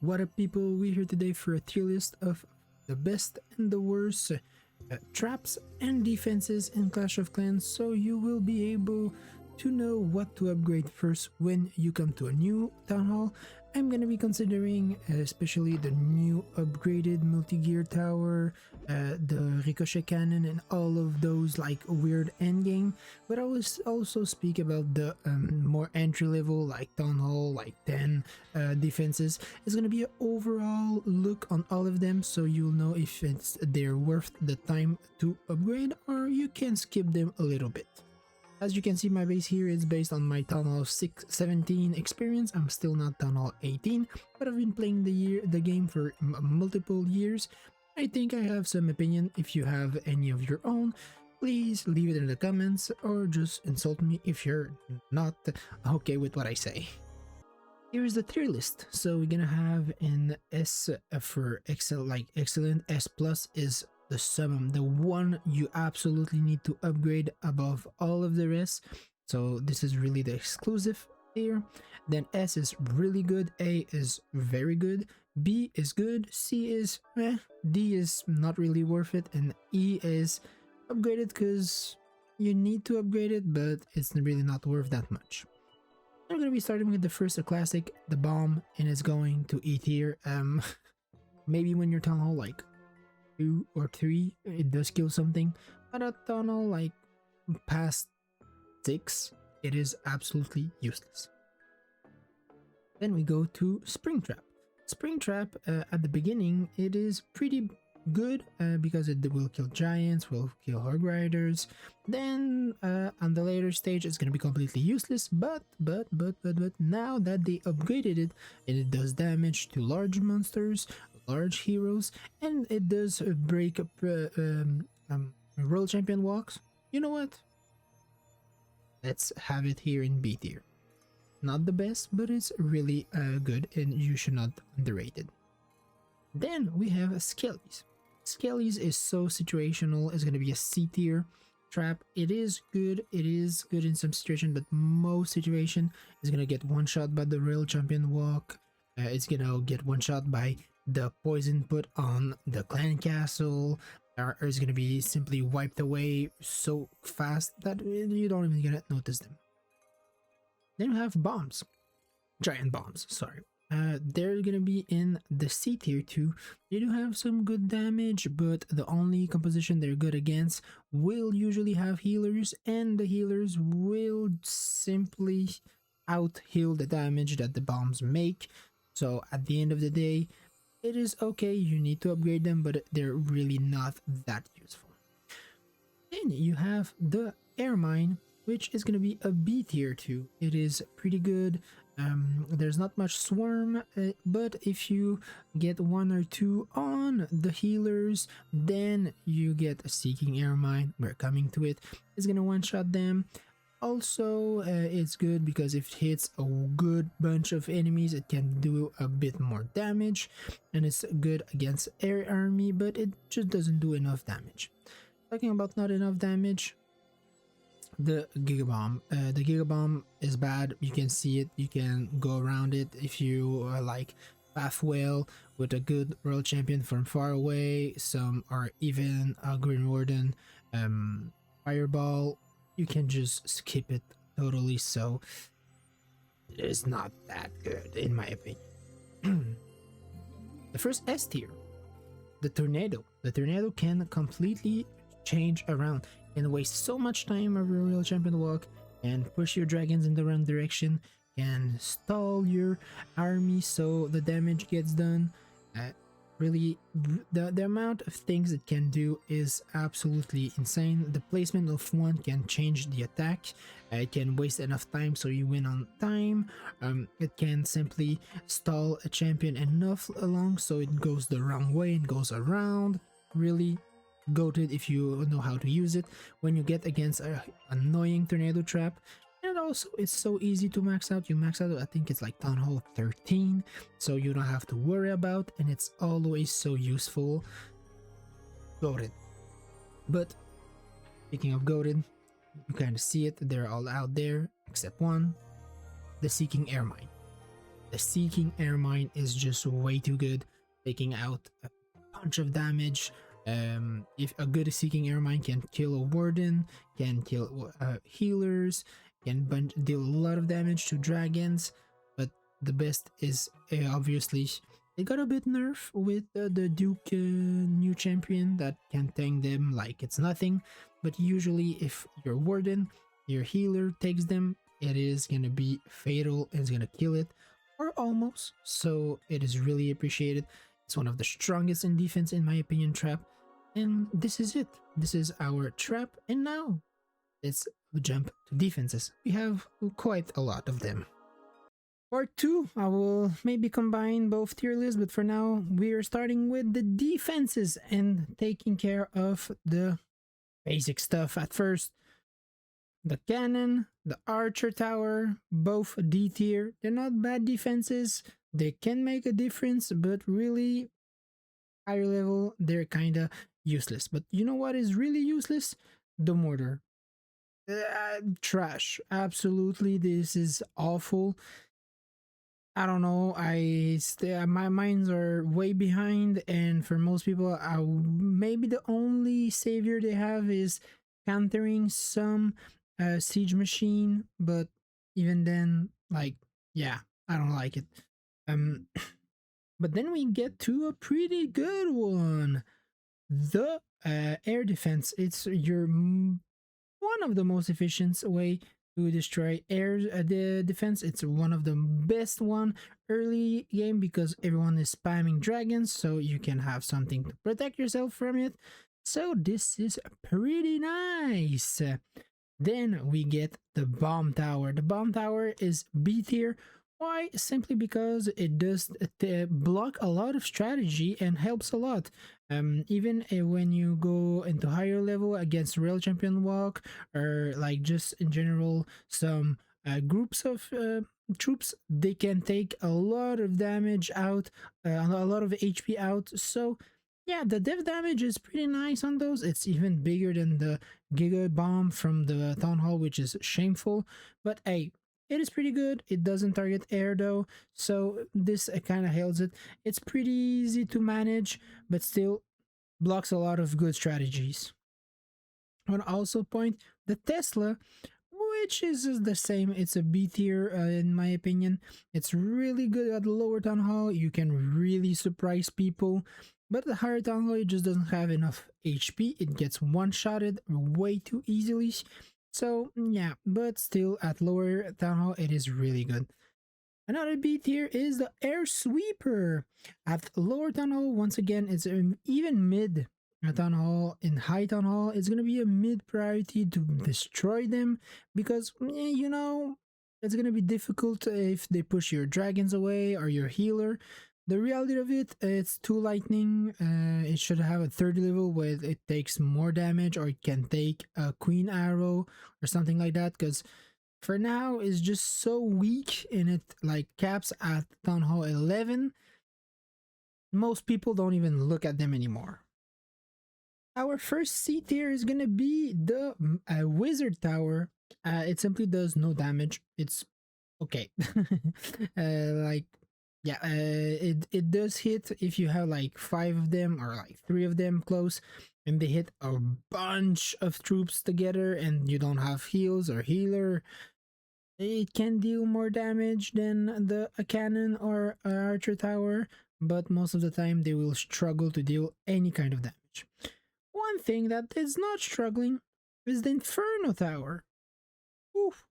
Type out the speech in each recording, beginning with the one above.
What up, people? We're here today for a tier list of the best and the worst traps and defenses in Clash of Clans, so you will be able to know what to upgrade first when you come to a new town hall. I'm gonna be considering especially the new upgraded multi-gear tower, the ricochet cannon, and all of those like weird endgame. But I will also speak about the more entry level like town hall, like 10 defenses. It's gonna be an overall look on all of them, so you'll know if they're worth the time to upgrade or you can skip them a little bit. As you can see, my base here is based on my Town Hall 17 experience. I'm still not Town Hall 18, but I've been playing the game for multiple years. I think I have some opinion. If you have any of your own, please leave it in the comments or just insult me if you're not okay with what I say. Here's the tier list. So we're gonna have an S for excellent. S plus is the summum, the one you absolutely need to upgrade above all of the rest. So this is really the exclusive tier. Then S is really good, A is very good, B is good, C is D is not really worth it, and E is upgraded because you need to upgrade it, but it's really not worth that much. I'm gonna be starting with the first classic, the bomb, and it's going to E tier. Maybe when you're town hall like 2 or 3, it does kill something, but at town hall like past 6, it is absolutely useless. Then we go to Springtrap. Springtrap at the beginning, it is pretty good because it will kill giants, will kill hog riders. Then on the later stage it's gonna be completely useless, but now that they upgraded it, and it does damage to large monsters, large heroes, and it does break world champion walks. You know what, let's have it here in B tier. Not the best, but it's really good and you should not underrate it. Then we have Skellies. Skellies is so situational. It's gonna be a C tier trap. It is good in some situation, but most situation is gonna get one shot by the Royal Champion walk. It's gonna get one shot by the poison put on the clan castle, or is gonna be simply wiped away so fast that you don't even gonna notice them. Then we have bombs, giant bombs, sorry. They're gonna be in the C tier too. They do have some good damage, but the only composition they're good against will usually have healers, and the healers will simply out heal the damage that the bombs make. So at the end of the day, it is okay, you need to upgrade them, but they're really not that useful. Then you have the air mine, which is going to be a B tier too. It is pretty good. There's not much swarm, but if you get 1 or 2 on the healers, then you get a seeking air mine. We're coming to it. It's gonna one-shot them. Also, it's good because if it hits a good bunch of enemies, it can do a bit more damage, and it's good against air army, but it just doesn't do enough damage. Talking about not enough damage, the Gigabomb. The Gigabomb is bad. You can see it, you can go around it if you like path well with a good world champion from far away. Some are even a Green Warden Fireball. You can just skip it totally, so it is not that good in my opinion. The first S tier, the Tornado. The Tornado can completely change around and waste so much time of your real champion walk and push your dragons in the wrong direction, can stall your army so the damage gets done. Really, the amount of things it can do is absolutely insane. The placement of one can change the attack. It can waste enough time so you win on time. It can simply stall a champion enough along so it goes the wrong way and goes around. Really goated if you know how to use it when you get against an annoying tornado trap. And also, it's so easy to max out. You max out, I think it's like Town Hall 13, so you don't have to worry about, and it's always so useful. Goated. But speaking of goated, you kind of see it. They're all out there except one, the Seeking Air Mine. The Seeking Air Mine is just way too good, taking out a bunch of damage. If a good Seeking Air Mine can kill a Warden, can kill healers, can deal a lot of damage to dragons, but the best is obviously it got a bit nerf with the Duke new champion that can tank them like it's nothing. But usually, if your Warden, your healer takes them, it is gonna be fatal and it's gonna kill it, or almost. So it is really appreciated. It's one of the strongest in defense, in my opinion, trap. And this is it. This is our trap. And now let's jump to defenses. We have quite a lot of them. Part 2, I will maybe combine both tier lists, but for now, we are starting with the defenses and taking care of the basic stuff at first. The cannon, the archer tower, both D tier. They're not bad defenses. They can make a difference, but really, higher level, they're kinda useless. But you know what is really useless? The mortar. Trash. Absolutely, this is awful. I don't know. My minds are way behind, and for most people, maybe the only savior they have is countering some siege machine. But even then, like, yeah, I don't like it. Um, but then we get to a pretty good one, the air defense. It's your one of the most efficient way to destroy air the defense. It's one of the best one early game because everyone is spamming dragons, so you can have something to protect yourself from it. So this is pretty nice. Then we get the bomb tower. The bomb tower is B tier. Why? Simply because it does block a lot of strategy and helps a lot. Even when you go into higher level against Real Champion Walk, or like just in general some groups of troops, they can take a lot of damage out, a lot of HP out. So yeah, the dev damage is pretty nice on those. It's even bigger than the Giga Bomb from the Town Hall, which is shameful. But hey, it is pretty good. It doesn't target air though, so this kind of hails it. It's pretty easy to manage, but still blocks a lot of good strategies. I want to also point the Tesla, which is the same. It's a B tier in my opinion. It's really good at the lower town hall. You can really surprise people, but the higher town hall, it just doesn't have enough HP. It gets one-shotted way too easily. So yeah, but still at lower town hall, it is really good. Another B tier is the Air Sweeper. At lower town hall, once again, it's even mid town hall. In high town hall, it's gonna be a mid priority to destroy them because you know it's gonna be difficult if they push your dragons away or your healer. The reality of it, it's two lightning. It should have a third level where it takes more damage, or it can take a queen arrow or something like that. Because for now is just so weak and it like caps at town hall 11. Most people don't even look at them anymore. Our first C tier is gonna be the wizard tower. It simply does no damage. It's okay. Like yeah, it does hit if you have like 5 of them or like 3 of them close, and they hit a bunch of troops together and you don't have heals or healer. It can deal more damage than the a cannon or a archer tower, but most of the time they will struggle to deal any kind of damage. One thing that is not struggling is the Inferno Tower. Oof.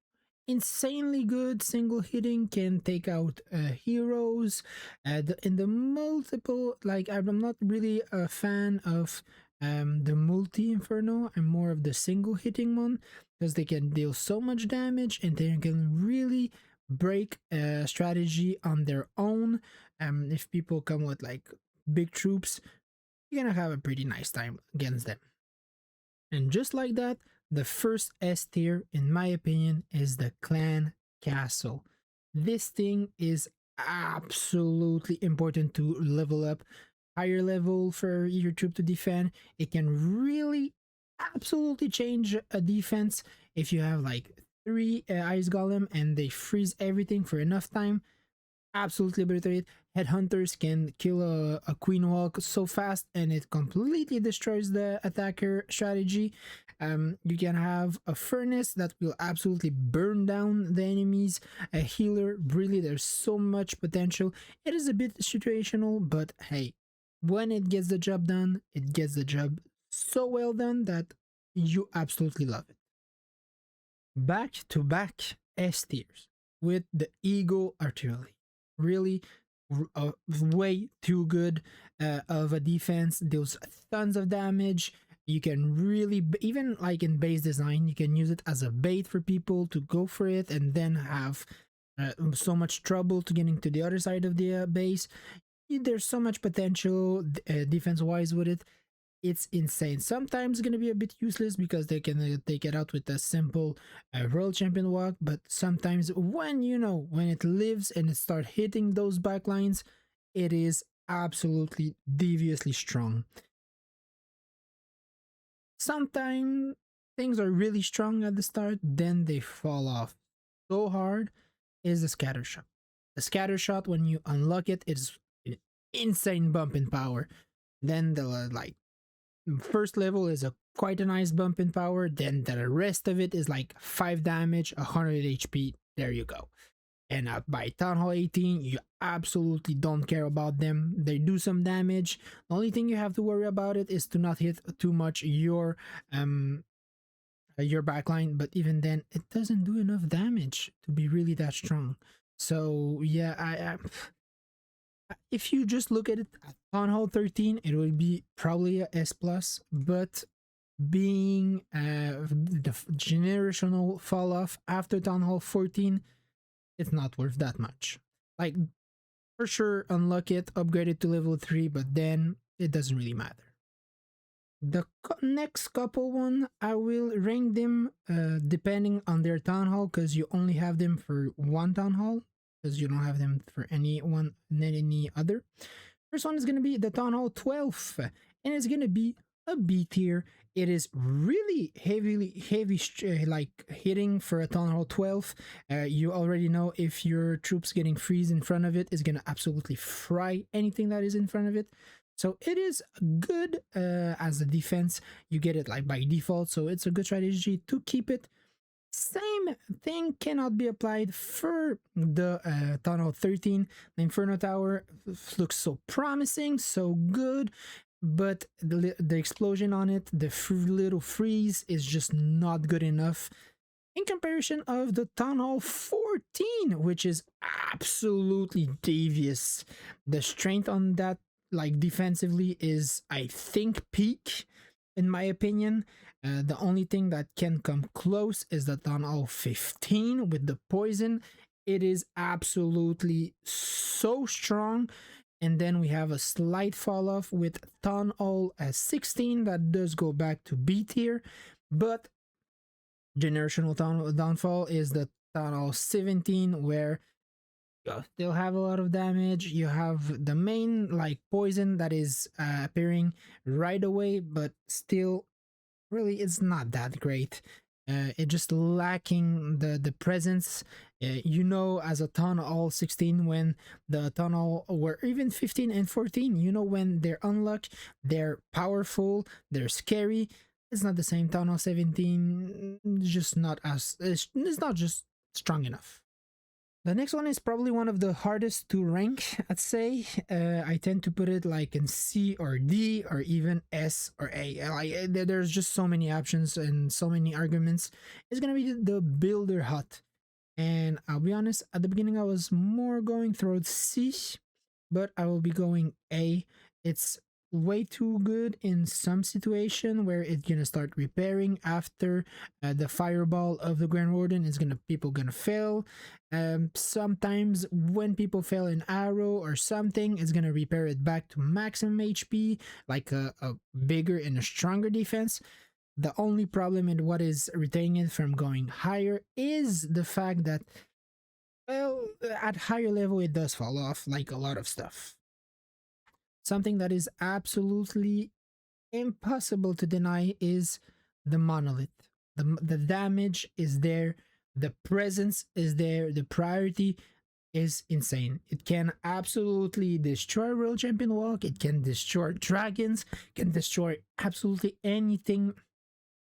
Insanely good single hitting, can take out heroes in the multiple. Like, I'm not really a fan of the multi Inferno. I'm more of the single hitting one because they can deal so much damage and they can really break a strategy on their own. If people come with like big troops, you're gonna have a pretty nice time against them. And just like that, the first S tier, in my opinion, is the Clan Castle. This thing is absolutely important to level up. Higher level for your troop to defend. It can really absolutely change a defense if you have like 3 ice golem and they freeze everything for enough time. absolutely obliterate. Headhunters can kill a queen hawk so fast and it completely destroys the attacker strategy. You can have a furnace that will absolutely burn down the enemies. A healer, really, there's so much potential. It is a bit situational, but hey, when it gets the job done, it gets the job so well done that you absolutely love it. Back to back S tiers with the Eagle Artillery. Really, way too good of a defense. Deals tons of damage. You can really, even like in base design, you can use it as a bait for people to go for it and then have so much trouble to getting to the other side of the base. There's so much potential defense wise with it. It's insane. Sometimes it's gonna be a bit useless because they can take it out with a simple world champion walk, but sometimes when when it lives and it start hitting those backlines, it is absolutely deviously strong. Sometimes things are really strong at the start, then they fall off so hard. Is the scatter shot. The scatter shot, when you unlock it, is an insane bump in power. Then the like first level is a quite a nice bump in power. Then the rest of it is like 5 damage, 100 HP. There you go. And by Town Hall 18, you absolutely don't care about them. They do some damage. The only thing you have to worry about it is to not hit too much your backline. But even then, it doesn't do enough damage to be really that strong. So yeah, if you just look at it at Town Hall 13, it would be probably a S plus, but being the generational fall off after Town Hall 14, it's not worth that much. Like, for sure, unlock it, upgrade it to level 3, but then it doesn't really matter. The next couple one, I will rank them depending on their town hall, because you only have them for one town hall, because you don't have them for any other. First one is going to be the Town Hall 12, and it's going to be a B tier. It is really heavy, like hitting for a Town Hall 12. You already know if your troops getting freeze in front of it is going to absolutely fry anything that is in front of it. So it is good as a defense. You get it like by default, so it's a good strategy to keep it. Same thing cannot be applied for the Town Hall 13. The Inferno Tower looks so promising, so good, but the explosion on it, the little freeze is just not good enough in comparison of the Town Hall 14, which is absolutely devious. The strength on that, like defensively, is I think peak in my opinion. The only thing that can come close is the Town Hall 15 with the poison. It is absolutely so strong. And then we have a slight fall off with Town Hall 16 that does go back to B tier. But generational downfall is the Town Hall 17, where you still have a lot of damage. You have the main like poison that is appearing right away, but still really it's not that great. It just lacking the presence. As a Town Hall 16, when the Town Hall, or even 15 and 14, when they're unlocked, they're powerful, they're scary. It's not the same. Town Hall 17, just not as, it's not just strong enough. The next one is probably one of the hardest to rank, I'd say. I tend to put it like in C or D or even S or A. There's just so many options and so many arguments. It's gonna be the Builder Hut. And I'll be honest, at the beginning I was more going towards C, but I will be going A. It's way too good in some situation where it's gonna start repairing after the fireball of the Grand Warden is people gonna fail. Sometimes when people fail an arrow or something, it's gonna repair it back to maximum HP, like a bigger and a stronger defense. The only problem in what is retaining it from going higher is the fact that, well, at higher level it does fall off like a lot of stuff. Something that is absolutely impossible to deny is the monolith. The damage is there, the presence is there, the priority. is insane. It can absolutely destroy World Champion Walk. It can destroy dragons. Can destroy absolutely anything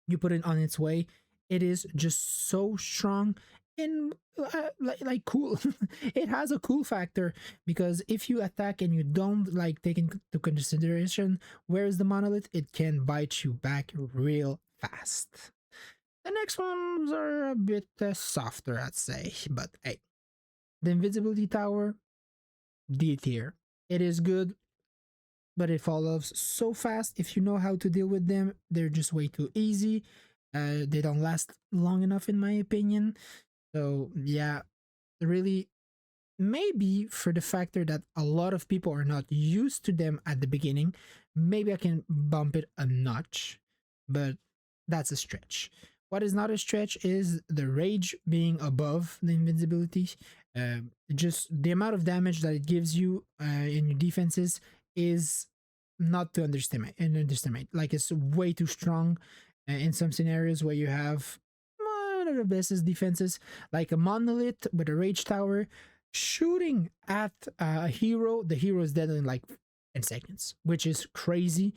you put it on its way. It is just so strong and like cool. It has a cool factor because if you attack and you don't like take into consideration where is the monolith, it can bite you back real fast. The next ones are a bit softer, I'd say, but hey, the invisibility tower, D tier. It is good, but it falls so fast. If you know how to deal with them, they're just way too easy. They don't last long enough, in my opinion. So yeah, really, maybe for the factor that a lot of people are not used to them at the beginning, maybe I can bump it a notch, but that's a stretch. What is not a stretch is the rage being above the invincibility. Just the amount of damage that it gives you in your defenses is not to underestimate. And underestimate, like it's way too strong in some scenarios where you have one of the best defenses, like a monolith with a rage tower shooting at a hero. The hero is dead in like 10 seconds, which is crazy.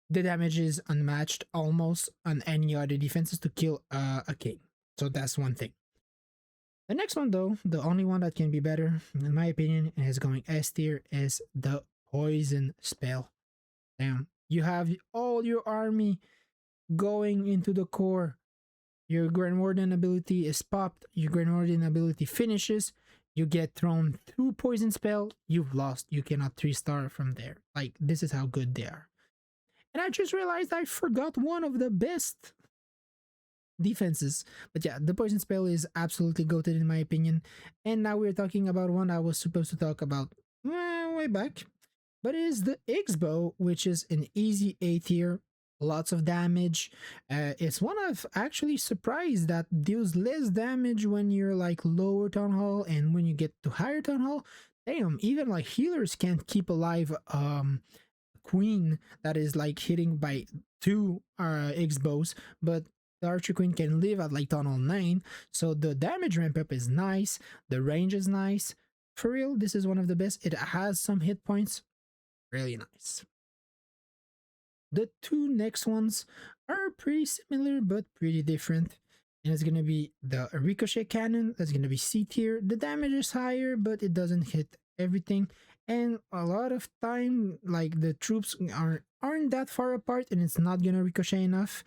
The damage is unmatched almost on any other defenses to kill a king. So that's one thing. The next one, though, the only one that can be better, in my opinion, and is going S tier, is the poison spell. Damn. You have all your army going into the core. Your Grand Warden ability is popped. Your Grand Warden ability finishes. You get thrown through poison spell. You've lost. You cannot 3-star from there. Like, this is how good they are. And I just realized I forgot one of the best defenses. But yeah, the poison spell is absolutely goated in my opinion. And now we're talking about one I was supposed to talk about way back. But it is the X-Bow, which is an easy A tier, lots of damage. It's one I've actually surprised that deals less damage when you're like lower Town Hall, and when you get to higher Town Hall, damn, even like healers can't keep alive Queen that is like hitting by 2 X-Bows, but the Archer Queen can live at like Town Hall 9, so the damage ramp up is nice, the range is nice. For real, this is one of the best. It has some hit points, really nice. The two next ones are pretty similar but pretty different. And it's gonna be the Ricochet Cannon, that's gonna be C tier. The damage is higher, but it doesn't hit everything. And a lot of time, like the troops aren't that far apart, and it's not gonna ricochet enough.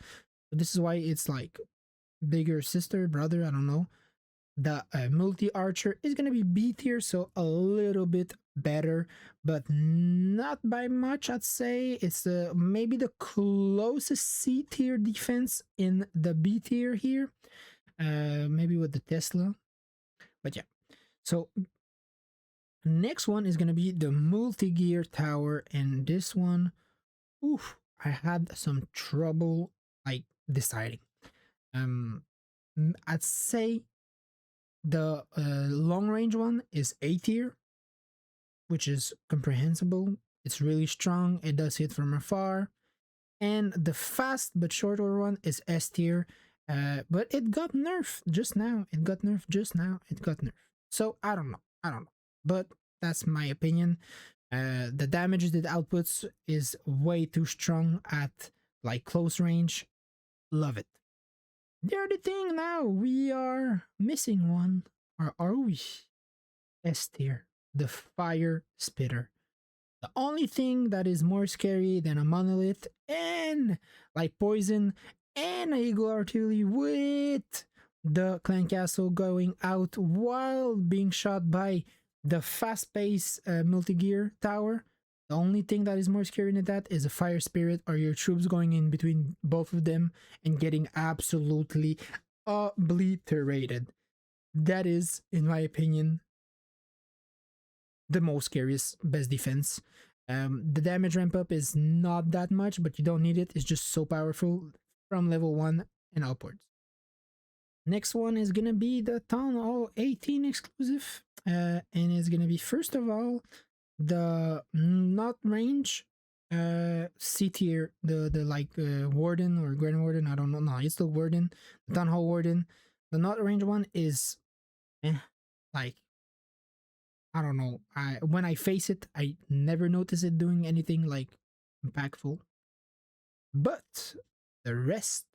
So this is why it's like bigger sister, brother, I don't know. The multi archer is gonna be B tier, so a little bit better, but not by much. I'd say it's maybe the closest C tier defense in the B tier here, maybe with the Tesla. But yeah, so next one is gonna be the multi gear tower, and this one, oof, I had some trouble like deciding. Um, I'd say the long range one is A tier, which is comprehensible. It's really strong. It does hit from afar. And the fast but shorter one is S tier. But it got nerfed just now. It got nerfed just now. It got nerfed. So I don't know. I don't know. But that's my opinion. The damage that it outputs is way too strong at like close range. Love it. The other thing now, we are missing one. Or are we? S tier. The fire spitter. The only thing that is more scary than a monolith and like poison and a eagle artillery with the clan castle going out while being shot by the fast-paced multi-gear tower. The only thing that is more scary than that is a fire spirit or your troops going in between both of them and getting absolutely obliterated. That is, in my opinion, the most scariest best defense. The damage ramp up is not that much, but you don't need it. It's just so powerful from level 1 and upwards. Next one is gonna be the Town Hall 18 exclusive, and it's gonna be first of all the not range C tier, the like Warden or Grand Warden. I don't know. No, it's the Warden, the Town Hall Warden. The not range one is like I don't know. I when I face it, I never notice it doing anything like impactful. But the rest,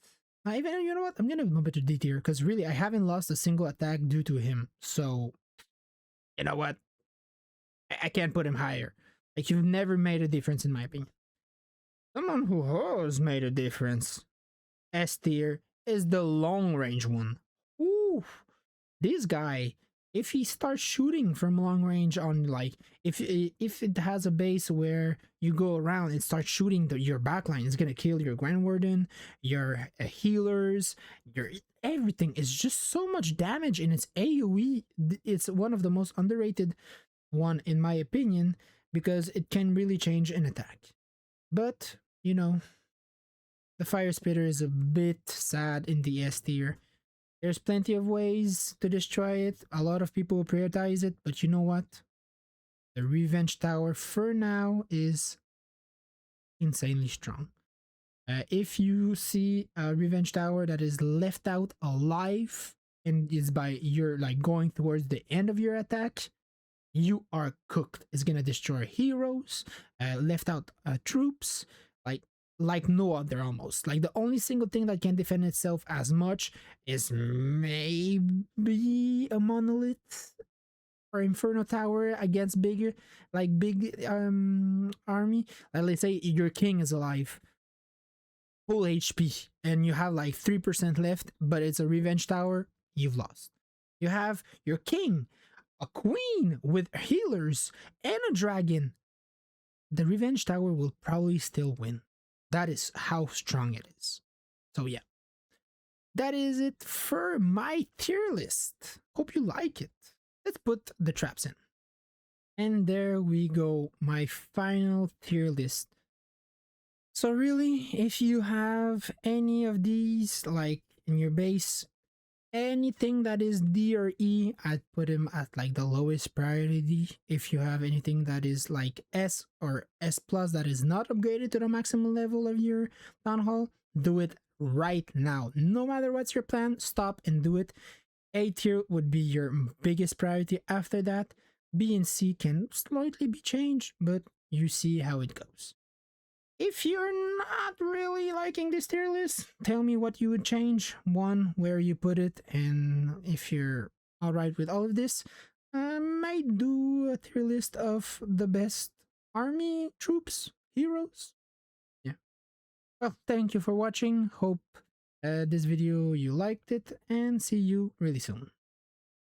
I even you know what? I'm gonna move it to D tier because really I haven't lost a single attack due to him. So you know what? I can't put him higher. Like you've never made a difference in my opinion. Someone who has made a difference. S tier is the long range one. Ooh, this guy, if he starts shooting from long range on like if it has a base where you go around and start shooting your backline, it's gonna kill your Grand Warden, your healers, your everything. Is just so much damage in its AoE. It's one of the most underrated one in my opinion because it can really change an attack. But you know, the Fire Spitter is a bit sad in the S tier. There's plenty of ways to destroy it. A lot of people prioritize it, but you know what? The Revenge Tower for now is insanely strong. If you see a Revenge Tower that is left out alive and is by you're like going towards the end of your attack, you are cooked. It's gonna destroy heroes, left out troops, like like no other almost. Like the only single thing that can defend itself as much is maybe a monolith or Inferno Tower against bigger like big army. Like let's say your king is alive, full HP, and you have like 3% left, but it's a revenge tower, you've lost. You have your king, a queen with healers, and a dragon. The revenge tower will probably still win. That is how strong it is. So yeah, that is it for my tier list. Hope you like it. Let's put the traps in. And there we go, my final tier list. So really, if you have any of these like in your base, anything that is D or E, I'd put him at like the lowest priority. If you have anything that is like S or S plus that is not upgraded to the maximum level of your town hall, do it right now. No matter what's your plan, stop and do it. A tier would be your biggest priority. After that, B and C can slightly be changed, but you see how it goes. If you're not really liking this tier list, tell me what you would change, one, where you put it, and if you're alright with all of this, I might do a tier list of the best army, troops, heroes. Yeah. Well, thank you for watching. Hope this video you liked it, and see you really soon.